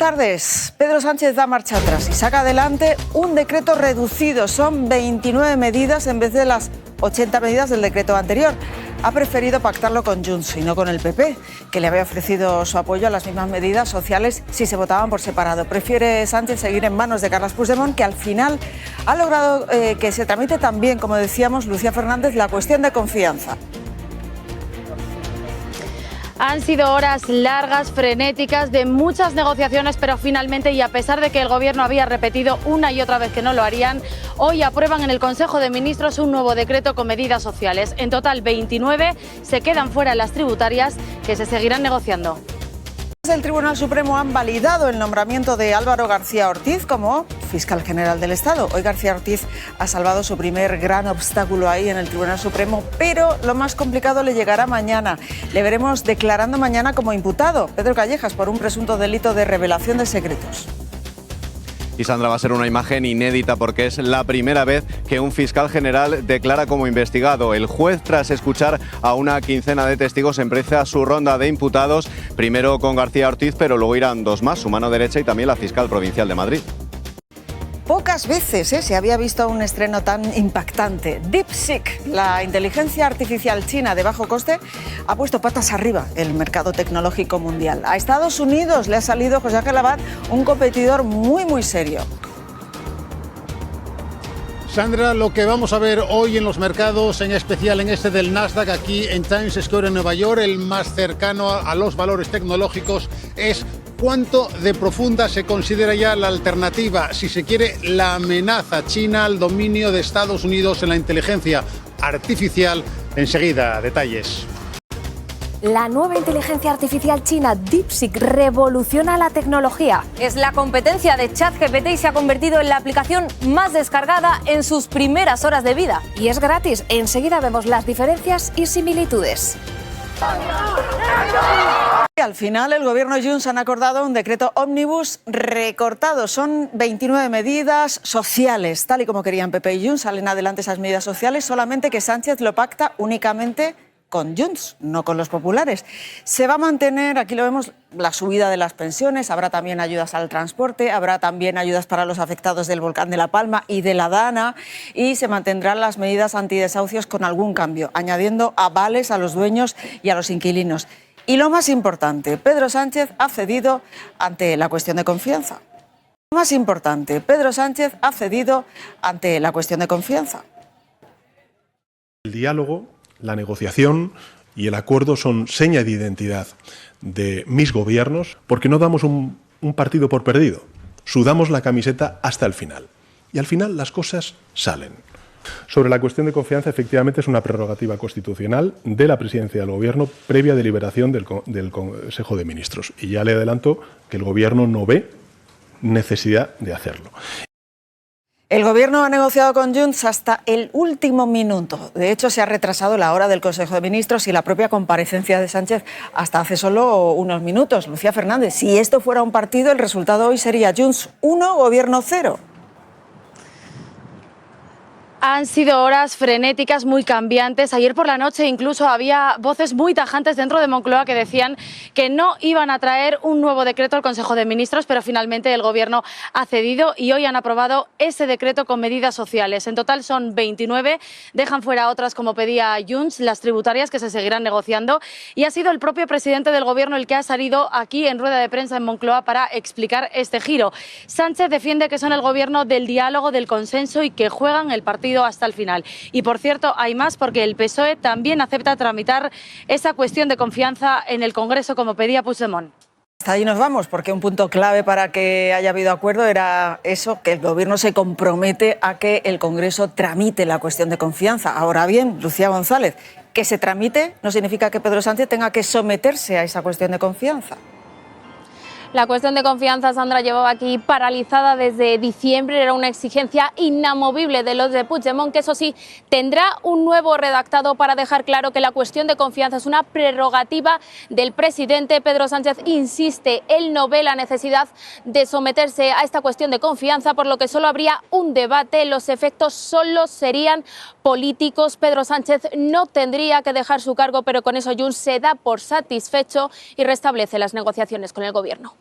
tardes. Pedro Sánchez da marcha atrás y saca adelante un decreto reducido. Son 29 medidas en vez de las 80 medidas del decreto anterior. Ha preferido pactarlo con Junts y no con el PP, que le había ofrecido su apoyo a las mismas medidas sociales si se votaban por separado. Prefiere Sánchez seguir en manos de Carles Puigdemont, que al final ha logrado que se tramite también, como decíamos, Lucía Fernández, la cuestión de confianza. Han sido horas largas, frenéticas, de muchas negociaciones, pero finalmente, y a pesar de que el Gobierno había repetido una y otra vez que no lo harían, hoy aprueban en el Consejo de Ministros un nuevo decreto con medidas sociales. En total, 29 se quedan fuera las tributarias, que se seguirán negociando. El Tribunal Supremo han validado el nombramiento de Álvaro García Ortiz como fiscal general del Estado. Hoy García Ortiz ha salvado su primer gran obstáculo ahí en el Tribunal Supremo, pero lo más complicado le llegará mañana. Le veremos declarando mañana como imputado, Pedro Callejas, por un presunto delito de revelación de secretos. Y Sandra, va a ser una imagen inédita porque es la primera vez que un fiscal general declara como investigado. El juez, tras escuchar a una quincena de testigos, empieza su ronda de imputados, primero con García Ortiz, pero luego irán dos más, su mano derecha y también la fiscal provincial de Madrid. Pocas veces se había visto un estreno tan impactante. DeepSeek, la inteligencia artificial china de bajo coste, ha puesto patas arriba el mercado tecnológico mundial. A Estados Unidos le ha salido, José Ángel Abad, un competidor muy serio. Sandra, lo que vamos a ver hoy en los mercados, en especial en este del Nasdaq, aquí en Times Square en Nueva York, el más cercano a los valores tecnológicos, es cuánto de profunda se considera ya la alternativa, si se quiere, la amenaza china al dominio de Estados Unidos en la inteligencia artificial. Enseguida, detalles. La nueva inteligencia artificial china DeepSeek revoluciona la tecnología. Es la competencia de ChatGPT y se ha convertido en la aplicación más descargada en sus primeras horas de vida. Y es gratis. Enseguida vemos las diferencias y similitudes. Al final, el Gobierno y Junts han acordado un decreto ómnibus recortado. Son 29 medidas sociales, tal y como querían PP y Junts. Salen adelante esas medidas sociales, solamente que Sánchez lo pacta únicamente con Junts, no con los populares. Se va a mantener, aquí lo vemos, la subida de las pensiones, habrá también ayudas al transporte, habrá también ayudas para los afectados del volcán de La Palma y de la Dana, y se mantendrán las medidas antidesahucios con algún cambio, añadiendo avales a los dueños y a los inquilinos. Y lo más importante, Pedro Sánchez ha cedido ante la cuestión de confianza. Lo más importante, Pedro Sánchez ha cedido ante la cuestión de confianza. El diálogo, la negociación y el acuerdo son seña de identidad de mis gobiernos, porque no damos un partido por perdido, sudamos la camiseta hasta el final. Y al final las cosas salen. Sobre la cuestión de confianza, efectivamente es una prerrogativa constitucional de la presidencia del Gobierno previa deliberación del Consejo de Ministros. Y ya le adelanto que el Gobierno no ve necesidad de hacerlo. El Gobierno ha negociado con Junts hasta el último minuto. De hecho, se ha retrasado la hora del Consejo de Ministros y la propia comparecencia de Sánchez hasta hace solo unos minutos. Lucía Fernández, si esto fuera un partido, el resultado hoy sería Junts 1, Gobierno 0. Han sido horas frenéticas, muy cambiantes. Ayer por la noche incluso había voces muy tajantes dentro de Moncloa que decían que no iban a traer un nuevo decreto al Consejo de Ministros, pero finalmente el Gobierno ha cedido y hoy han aprobado ese decreto con medidas sociales. En total son 29, dejan fuera otras como pedía Junts, las tributarias, que se seguirán negociando, y ha sido el propio presidente del Gobierno el que ha salido aquí en rueda de prensa en Moncloa para explicar este giro. Sánchez defiende que son el Gobierno del diálogo, del consenso y que juegan el partido hasta el final. Y por cierto, hay más, porque el PSOE también acepta tramitar esa cuestión de confianza en el Congreso como pedía Puigdemont. Hasta ahí nos vamos, porque un punto clave para que haya habido acuerdo era eso, que el Gobierno se compromete a que el Congreso tramite la cuestión de confianza. Ahora bien, Lucía González, que se tramite no significa que Pedro Sánchez tenga que someterse a esa cuestión de confianza. La cuestión de confianza, Sandra, llevaba aquí paralizada desde diciembre. Era una exigencia inamovible de los de Puigdemont, que eso sí, tendrá un nuevo redactado para dejar claro que la cuestión de confianza es una prerrogativa del presidente. Pedro Sánchez insiste, él no ve la necesidad de someterse a esta cuestión de confianza, por lo que solo habría un debate. Los efectos solo serían políticos. Pedro Sánchez no tendría que dejar su cargo, pero con eso Junts se da por satisfecho y restablece las negociaciones con el Gobierno.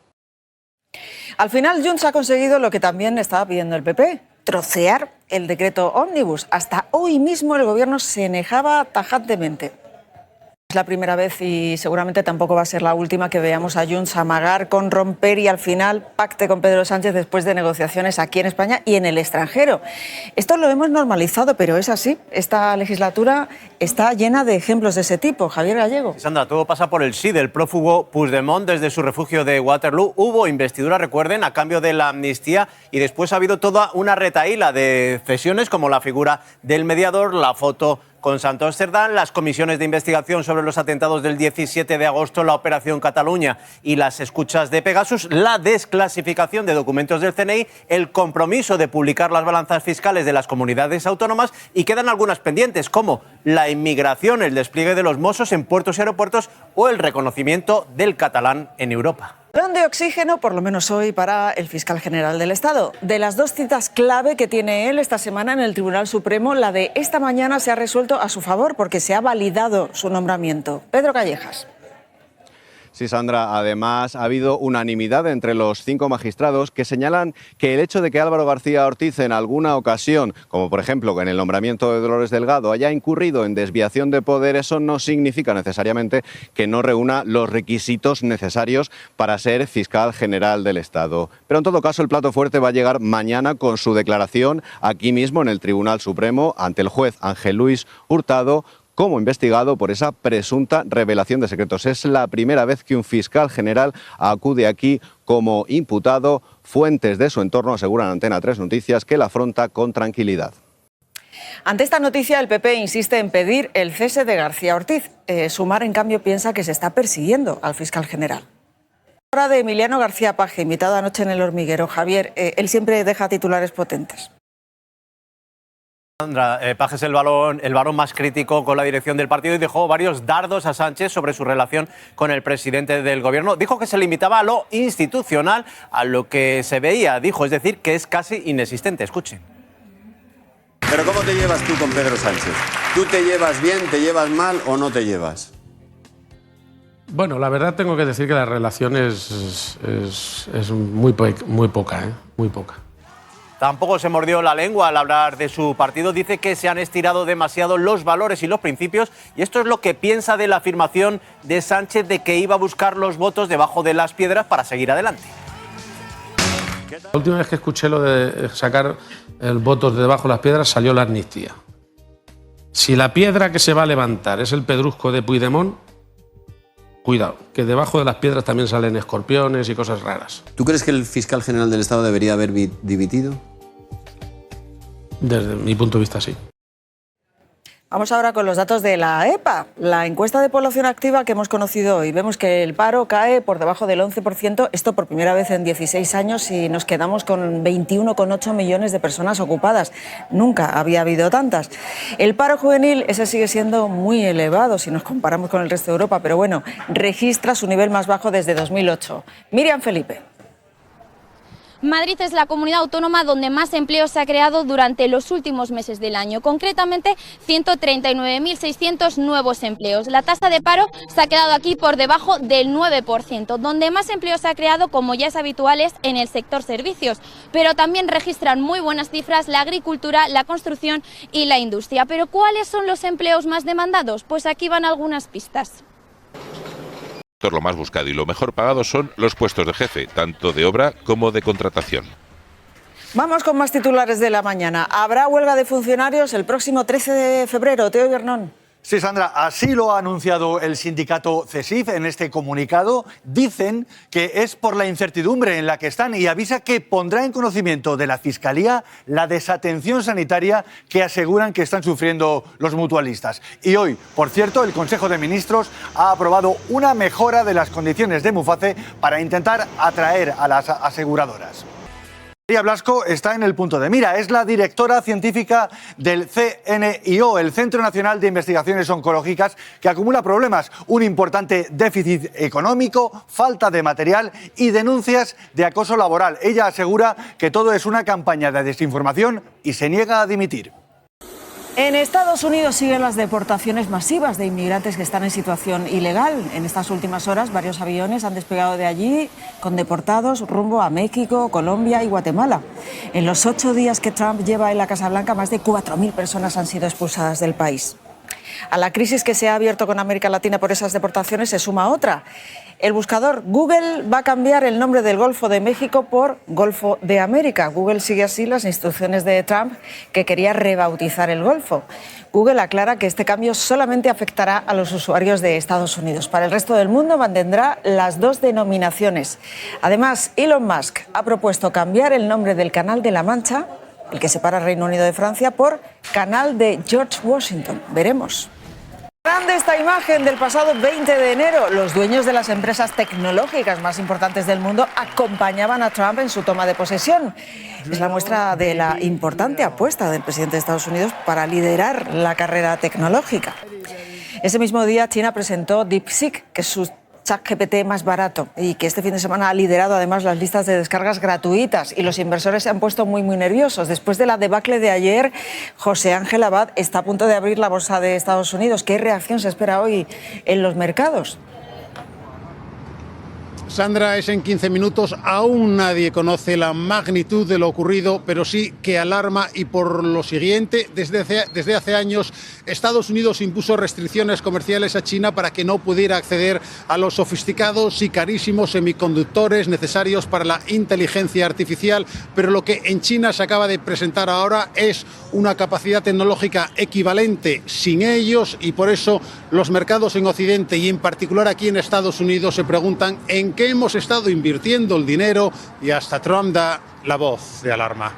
Al final, Junts ha conseguido lo que también estaba pidiendo el PP, trocear el decreto ómnibus. Hasta hoy mismo el Gobierno se negaba tajantemente. Es la primera vez y seguramente tampoco va a ser la última que veamos a Junts amagar con romper y al final pacte con Pedro Sánchez después de negociaciones aquí en España y en el extranjero. Esto lo hemos normalizado, pero es así. Esta legislatura está llena de ejemplos de ese tipo. Javier Gallego. Sandra, todo pasa por el sí del prófugo Puigdemont desde su refugio de Waterloo. Hubo investidura, recuerden, a cambio de la amnistía y después ha habido toda una retahíla de cesiones como la figura del mediador, la foto con Santos Cerdán, las comisiones de investigación sobre los atentados del 17 de agosto, la Operación Cataluña y las escuchas de Pegasus, la desclasificación de documentos del CNI, el compromiso de publicar las balanzas fiscales de las comunidades autónomas y quedan algunas pendientes como la inmigración, el despliegue de los Mossos en puertos y aeropuertos o el reconocimiento del catalán en Europa. Balón de oxígeno, por lo menos hoy, para el fiscal general del Estado. De las dos citas clave que tiene él esta semana en el Tribunal Supremo, la de esta mañana se ha resuelto a su favor porque se ha validado su nombramiento. Pedro Callejas. Sí, Sandra, además ha habido unanimidad entre los 5 magistrados que señalan que el hecho de que Álvaro García Ortiz en alguna ocasión, como por ejemplo en el nombramiento de Dolores Delgado, haya incurrido en desviación de poder, eso no significa necesariamente que no reúna los requisitos necesarios para ser fiscal general del Estado. Pero en todo caso el plato fuerte va a llegar mañana con su declaración aquí mismo en el Tribunal Supremo ante el juez Ángel Luis Hurtado, como investigado por esa presunta revelación de secretos. Es la primera vez que un fiscal general acude aquí como imputado. Fuentes de su entorno aseguran a Antena 3 Noticias que la afronta con tranquilidad. Ante esta noticia, el PP insiste en pedir el cese de García Ortiz. Sumar, en cambio, piensa que se está persiguiendo al fiscal general. Ahora de Emiliano García Paje, invitado anoche en El Hormiguero. Javier, él siempre deja titulares potentes. Sandra, Paje es el varón más crítico con la dirección del partido y dejó varios dardos a Sánchez sobre su relación con el presidente del gobierno. Dijo que se limitaba a lo institucional, a lo que se veía, dijo, es decir, que es casi inexistente. Escuchen. Pero ¿cómo te llevas tú con Pedro Sánchez? ¿Tú te llevas bien, te llevas mal o no te llevas? Bueno, la verdad tengo que decir que la relación es muy poca, muy poca. Tampoco se mordió la lengua al hablar de su partido. Dice que se han estirado demasiado los valores y los principios y esto es lo que piensa de la afirmación de Sánchez de que iba a buscar los votos debajo de las piedras para seguir adelante. La última vez que escuché lo de sacar el votos de debajo de las piedras salió la amnistía. Si la piedra que se va a levantar es el pedrusco de Puigdemont, cuidado, que debajo de las piedras también salen escorpiones y cosas raras. ¿Tú crees que el fiscal general del Estado debería haber dimitido? Desde mi punto de vista, sí. Vamos ahora con los datos de la EPA, la encuesta de población activa que hemos conocido hoy. Vemos que el paro cae por debajo del 11%, esto por primera vez en 16 años y nos quedamos con 21,8 millones de personas ocupadas. Nunca había habido tantas. El paro juvenil, ese sigue siendo muy elevado si nos comparamos con el resto de Europa, pero bueno, registra su nivel más bajo desde 2008. Miriam Felipe. Madrid es la comunidad autónoma donde más empleo se ha creado durante los últimos meses del año, concretamente 139.600 nuevos empleos. La tasa de paro se ha quedado aquí por debajo del 9%, donde más empleo se ha creado, como ya es habitual, es en el sector servicios, pero también registran muy buenas cifras la agricultura, la construcción y la industria. ¿Pero cuáles son los empleos más demandados? Pues aquí van algunas pistas. Lo más buscado y lo mejor pagado son los puestos de jefe, tanto de obra como de contratación. Vamos con más titulares de la mañana. Habrá huelga de funcionarios el próximo 13 de febrero. Teo Ibernón. Sí, Sandra, así lo ha anunciado el sindicato CESIF en este comunicado. Dicen que es por la incertidumbre en la que están y avisa que pondrá en conocimiento de la Fiscalía la desatención sanitaria que aseguran que están sufriendo los mutualistas. Y hoy, por cierto, el Consejo de Ministros ha aprobado una mejora de las condiciones de Muface para intentar atraer a las aseguradoras. María Blasco está en el punto de mira. Es la directora científica del CNIO, el Centro Nacional de Investigaciones Oncológicas, que acumula problemas, un importante déficit económico, falta de material y denuncias de acoso laboral. Ella asegura que todo es una campaña de desinformación y se niega a dimitir. En Estados Unidos siguen las deportaciones masivas de inmigrantes que están en situación ilegal. En estas últimas horas, varios aviones han despegado de allí con deportados rumbo a México, Colombia y Guatemala. En los 8 días que Trump lleva en la Casa Blanca, más de 4.000 personas han sido expulsadas del país. A la crisis que se ha abierto con América Latina por esas deportaciones se suma otra. El buscador Google va a cambiar el nombre del Golfo de México por Golfo de América. Google sigue así las instrucciones de Trump, que quería rebautizar el Golfo. Google aclara que este cambio solamente afectará a los usuarios de Estados Unidos. Para el resto del mundo mantendrá las 2 denominaciones. Además, Elon Musk ha propuesto cambiar el nombre del Canal de la Mancha, el que separa Reino Unido de Francia, por Canal de George Washington. Veremos. Grande esta imagen del pasado 20 de enero. Los dueños de las empresas tecnológicas más importantes del mundo acompañaban a Trump en su toma de posesión. Es la muestra de la importante apuesta del presidente de Estados Unidos para liderar la carrera tecnológica. Ese mismo día, China presentó DeepSeek, que es su ChatGPT más barato y que este fin de semana ha liderado además las listas de descargas gratuitas, y los inversores se han puesto muy nerviosos. Después de la debacle de ayer, José Ángel Abad está a punto de abrir la bolsa de Estados Unidos. ¿Qué reacción se espera hoy en los mercados? Sandra, es en 15 minutos. Aún nadie conoce la magnitud de lo ocurrido, pero sí que alarma, y por lo siguiente: desde hace años Estados Unidos impuso restricciones comerciales a China para que no pudiera acceder a los sofisticados y carísimos semiconductores necesarios para la inteligencia artificial, pero lo que en China se acaba de presentar ahora es una capacidad tecnológica equivalente sin ellos, y por eso los mercados en Occidente y en particular aquí en Estados Unidos se preguntan en qué hemos estado invirtiendo el dinero, y hasta Trump da la voz de alarma.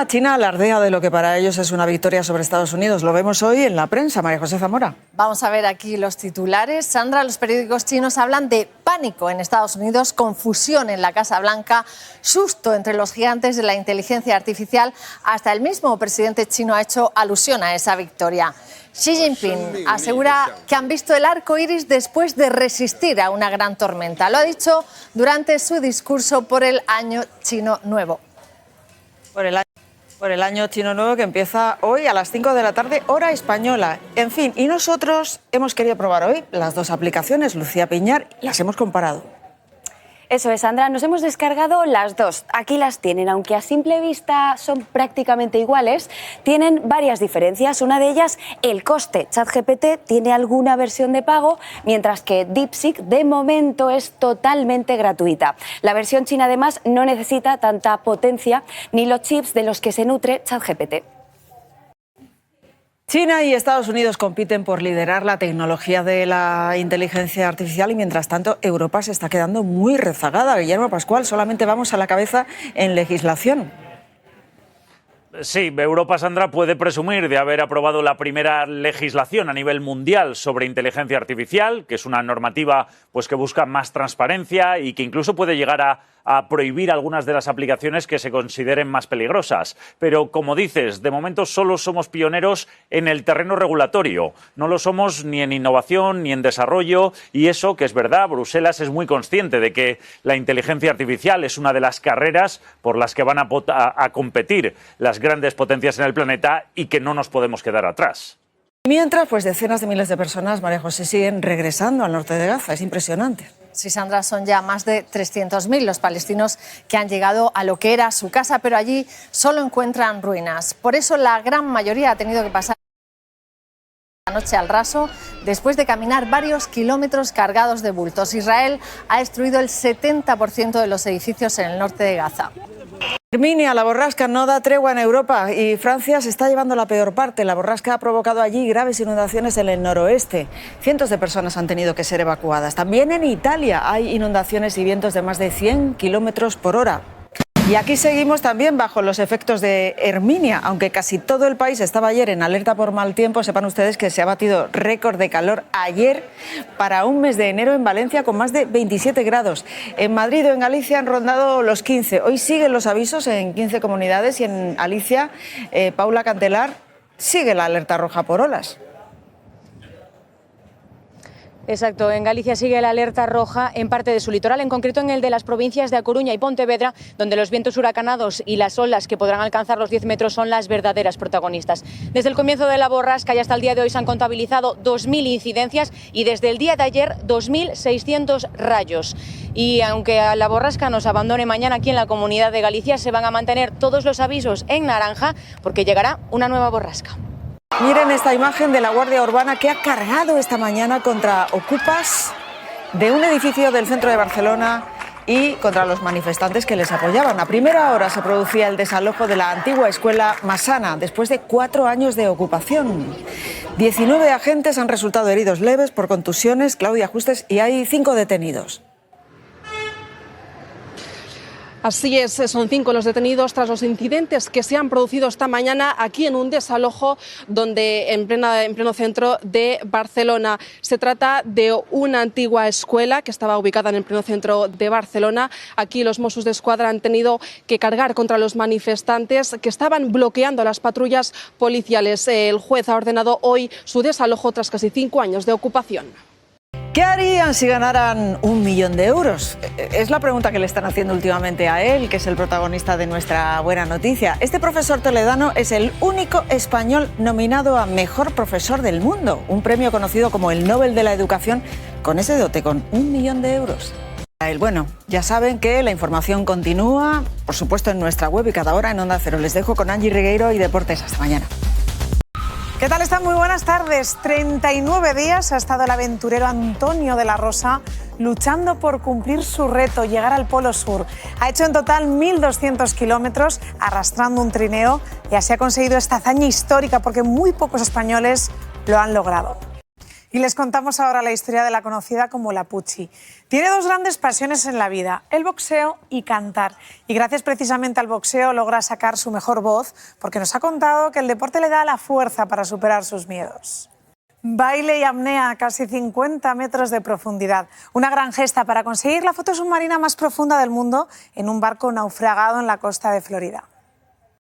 China alardea de lo que para ellos es una victoria sobre Estados Unidos. Lo vemos hoy en la prensa. María José Zamora. Vamos a ver aquí los titulares. Sandra, los periódicos chinos hablan de pánico en Estados Unidos, confusión en la Casa Blanca, susto entre los gigantes de la inteligencia artificial. Hasta el mismo presidente chino ha hecho alusión a esa victoria. Xi Jinping asegura que han visto el arco iris después de resistir a una gran tormenta. Lo ha dicho durante su discurso por el Año Chino Nuevo. Por el Año Chino Nuevo, que empieza hoy a las 5 de la tarde, hora española. En fin, y nosotros hemos querido probar hoy las 2 aplicaciones, Lucía Piñar, y las hemos comparado. Eso es, Sandra, nos hemos descargado las 2. Aquí las tienen, aunque a simple vista son prácticamente iguales, tienen varias diferencias. Una de ellas, el coste. ChatGPT tiene alguna versión de pago, mientras que DeepSeek de momento es totalmente gratuita. La versión china además no necesita tanta potencia ni los chips de los que se nutre ChatGPT. China y Estados Unidos compiten por liderar la tecnología de la inteligencia artificial, y mientras tanto Europa se está quedando muy rezagada. Guillermo Pascual, solamente vamos a la cabeza en legislación. Sí, Europa, Sandra, puede presumir de haber aprobado la primera legislación a nivel mundial sobre inteligencia artificial, que es una normativa pues, que busca más transparencia y que incluso puede llegar a prohibir algunas de las aplicaciones que se consideren más peligrosas. Pero, como dices, de momento solo somos pioneros en el terreno regulatorio. No lo somos ni en innovación ni en desarrollo, y eso, que es verdad, Bruselas es muy consciente de que la inteligencia artificial es una de las carreras por las que van a competir las grandes potencias en el planeta, y que no nos podemos quedar atrás. Mientras, pues decenas de miles de personas, María José, siguen regresando al norte de Gaza. Es impresionante. Sí, Sandra, son ya más de 300.000 los palestinos que han llegado a lo que era su casa, pero allí solo encuentran ruinas. Por eso la gran mayoría ha tenido que pasar la noche al raso después de caminar varios kilómetros cargados de bultos. Israel ha destruido el 70% de los edificios en el norte de Gaza. Herminia, la borrasca no da tregua en Europa y Francia se está llevando la peor parte. La borrasca ha provocado allí graves inundaciones en el noroeste. Cientos de personas han tenido que ser evacuadas. También en Italia hay inundaciones y vientos de más de 100 kilómetros por hora. Y aquí seguimos también bajo los efectos de Herminia. Aunque casi todo el país estaba ayer en alerta por mal tiempo, sepan ustedes que se ha batido récord de calor ayer para un mes de enero en Valencia, con más de 27 grados. En Madrid o en Galicia han rondado los 15. Hoy siguen los avisos en 15 comunidades, y en Alicia, Paula Cantelar, sigue la alerta roja por olas. Exacto, en Galicia sigue la alerta roja en parte de su litoral, en concreto en el de las provincias de A Coruña y Pontevedra, donde los vientos huracanados y las olas que podrán alcanzar los 10 metros son las verdaderas protagonistas. Desde el comienzo de la borrasca y hasta el día de hoy se han contabilizado 2.000 incidencias y desde el día de ayer 2.600 rayos. Y aunque la borrasca nos abandone mañana aquí en la Comunidad de Galicia, se van a mantener todos los avisos en naranja porque llegará una nueva borrasca. Miren esta imagen de la Guardia Urbana que ha cargado esta mañana contra ocupas de un edificio del centro de Barcelona y contra los manifestantes que les apoyaban. A primera hora se producía el desalojo de la antigua escuela Massana después de 4 años de ocupación. 19 agentes han resultado heridos leves por contusiones, Claudia Justes, y hay 5 detenidos. Así es, son 5 los detenidos tras los incidentes que se han producido esta mañana aquí en un desalojo en pleno centro de Barcelona. Se trata de una antigua escuela que estaba ubicada en el pleno centro de Barcelona. Aquí los Mossos d'Esquadra han tenido que cargar contra los manifestantes que estaban bloqueando las patrullas policiales. El juez ha ordenado hoy su desalojo tras casi 5 años de ocupación. ¿Qué harían si ganaran 1 millón de euros? Es la pregunta que le están haciendo últimamente a él, que es el protagonista de nuestra buena noticia. Este profesor toledano es el único español nominado a Mejor Profesor del Mundo, un premio conocido como el Nobel de la Educación, con ese dote, con 1 millón de euros. Bueno, ya saben que la información continúa, por supuesto, en nuestra web y cada hora en Onda Cero. Les dejo con Angie Regueiro y Deportes. Hasta mañana. ¿Qué tal están? Muy buenas tardes. 39 días ha estado el aventurero Antonio de la Rosa luchando por cumplir su reto, llegar al Polo Sur. Ha hecho en total 1.200 kilómetros arrastrando un trineo y así ha conseguido esta hazaña histórica porque muy pocos españoles lo han logrado. Y les contamos ahora la historia de la conocida como la Pucci. Tiene 2 grandes pasiones en la vida, el boxeo y cantar. Y gracias precisamente al boxeo logra sacar su mejor voz porque nos ha contado que el deporte le da la fuerza para superar sus miedos. Baile y apnea a casi 50 metros de profundidad. Una gran gesta para conseguir la foto submarina más profunda del mundo en un barco naufragado en la costa de Florida.